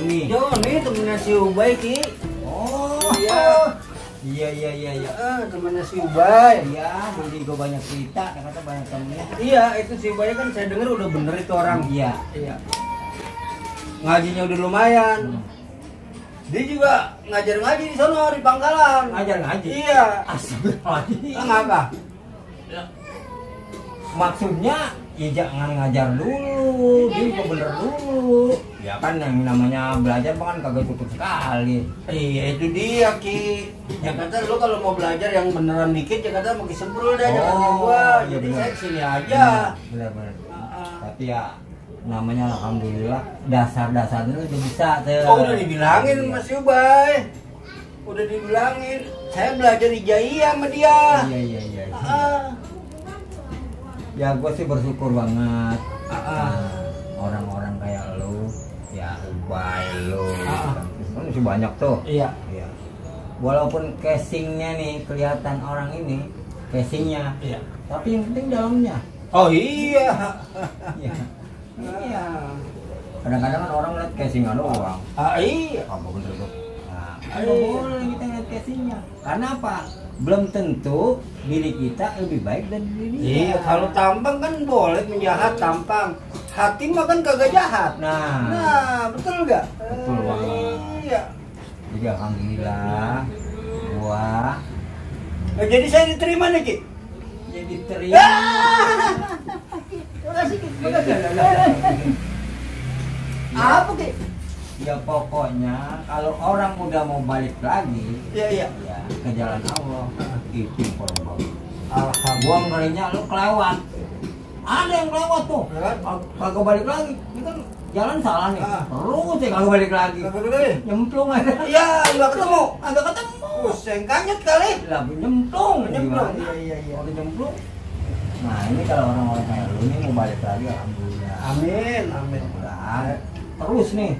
Joni. Joni temennya si Ubay Ki. Oh Iya. iya. Temennya si Ubay. Iya, jadi gue banyak cerita, kata banyak temennya. Iya, itu si Ubay kan saya dengar udah bener itu orang. Iya. Ngajinya udah lumayan. Dia juga ngajar ngaji di sono di Pangkalan. Ngajar ngaji. Iya. Astagfirullahaladzim. Ngapa? Maksudnya ya jangan ngajar dulu, dia juga bener dulu. Ya kan yang namanya belajar kan kagak cukup sekali. Iya itu dia Ki. Ya kata lu kalau mau belajar yang beneran dikit ya kata mau sembrul dah jangan sama gua. Iya, Jadi bener. saya kesini aja. Bener. Tapi ya namanya alhamdulillah dasar-dasarnya udah bisa tuh. Oh udah dibilangin Mas Ubay. Udah dibilangin. Saya belajar hijaiyah sama dia. Iya. Ah. Ya gue sih bersyukur banget. Ah. Orang-orang kayak lu, ya Ubay lu, Ah. kan masih banyak tuh. Iya. Walaupun casingnya nih kelihatan orang ini, casingnya, Iya. tapi yang penting dalamnya. Oh iya. Iya. Kadang-kadang kan orang lihat casingnya doang. Iya. Apa bener tuh? Nah, nggak boleh kita lihat casingnya. Karena apa? Belum tentu diri kita lebih baik dari diri dia. Iya, kalau tampang kan boleh menjahat tampang. Hati mah kan kagak jahat. Nah, betul nggak? Betul banget. Iya. Jadi alhamdulillah gua Jadi saya diterima nih Ki. jadi terima. Makasih Ki. Makasih. Apa Ki? Ya pokoknya kalau orang udah mau balik lagi, Iya. ya ke jalan Allah itu paling bagus. Gua Alhamdulillah. ngerinya lu kelewat. Ada yang kelewat tuh. Kelewat? Kagak balik lagi. Ini kan jalan salah nih. Ah. Terus ya kagak balik lagi. Nyemplung aja. Iya, nggak ketemu. Agak ketemu. Pusing kanyut kali. Lah nyemplung. Nyemplung. Gimana? Iya. Kalau nyemplung. Nah ini kalau orang-orang kayak lu nih mau balik lagi alhamdulillah. Amin. Mudah-mudahan terus nih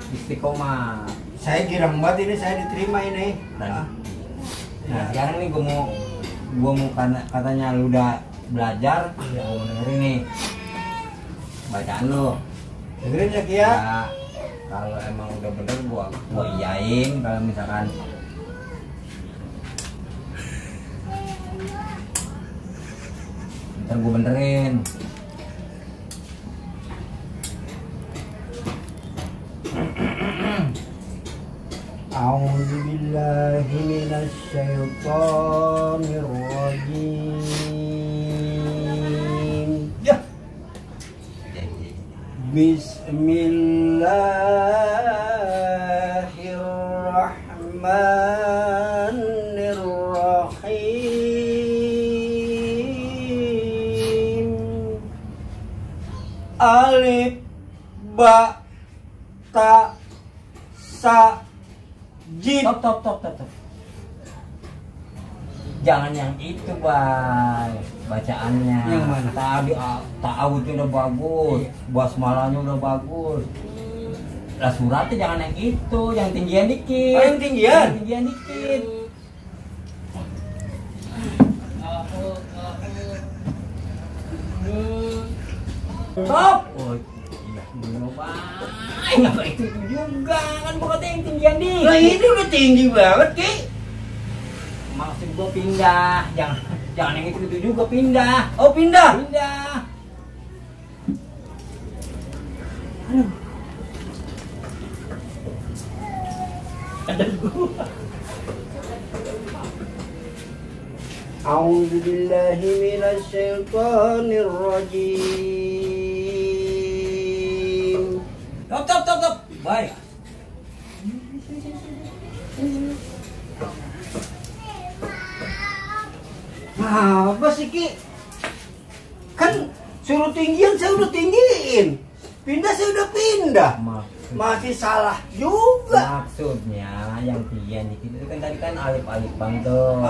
istiqomah. Saya girang banget ini saya diterima ini. Nah sekarang nih gua mau katanya lu udah belajar, gua mau dengerin nih bacaan lu. Dengerin ya Ki ya. Ya, kalau emang udah bener gua iyain. Kalau misalkan ntar gua benerin. A'udzu billahi minasy syaithanir rajim. Ya. Bismillahirrahmanirrahim. Alif ba ta sa jim. Top. Jangan yang itu, Bay. Bacaannya. Yang mana? Tadi ta'awudnya udah bagus, basmalahnya udah bagus. Lah suratnya jangan yang itu, yang tinggian dikit. Oh, yang tinggian? Yang tinggian dikit. Stop. Oh, iya, bener, Bay. Ngapa itu juga? Kan pokoknya yang tinggian dikit. Lah ini udah tinggi banget Ki. Maksud gua pindah, jangan yang itu juga pindah. Oh pindah. Pindah. Ada gua. A'udzu billahi minasy syaithanir rajim. Top. Baik. Apa sih Ki? Kan suruh tinggiin saya udah tinggiin. Pindah saya udah pindah. Masih salah juga. Maksudnya yang tinggian dikit itu kan tadi kan alif bang tuh.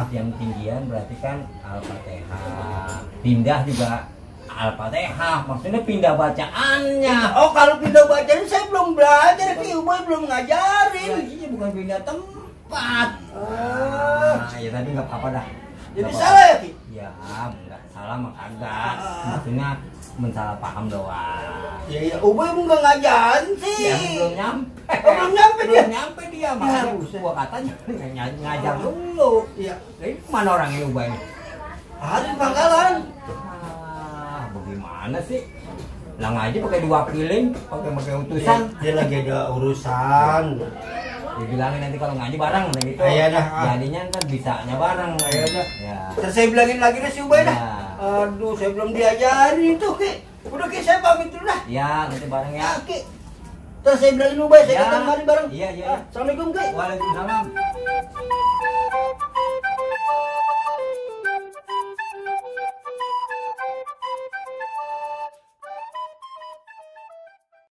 Yang tinggian berarti kan al-fatihah. Pindah juga al-fatihah. Maksudnya pindah bacaannya. Oh kalau pindah bacaan saya belum belajar Ki, Ubay belum ngajarin. Ya, iya bukan pindah tempat. Ya tadi nggak apa-apa dah. Jadi Nggak salah ya Ki? Ya, enggak salah mah kagak. Maksudnya mensalah paham doang. Ya ya, Ubay mau nggak ngajarin sih. Ya, belum nyampe. Belum nyampe dia. Belum nyampe dia, makanya gua katanya ngajar dulu. Iya. Jadi mana orang ini Ubay? Ada di pangkalan. Bagaimana sih? Lah ngaji pakai diwakilin, pakai utusan. Dia lagi ada urusan. Dibilangin nanti kalau ngaji bareng gitu. Iya dah. Jadinya kan bisanya bareng. Iya dah. Ya. Terus saya bilangin lagi deh si Ubay dah. Ya. Aduh, saya belum diajarin itu, Ki. Udah Ki, saya pamit dulu dah. Ya, nanti bareng ya. Ki. Terus saya bilangin Ubay, saya Ya. datang mari bareng. Iya, iya. Assalamualaikum, Ki. Waalaikumsalam.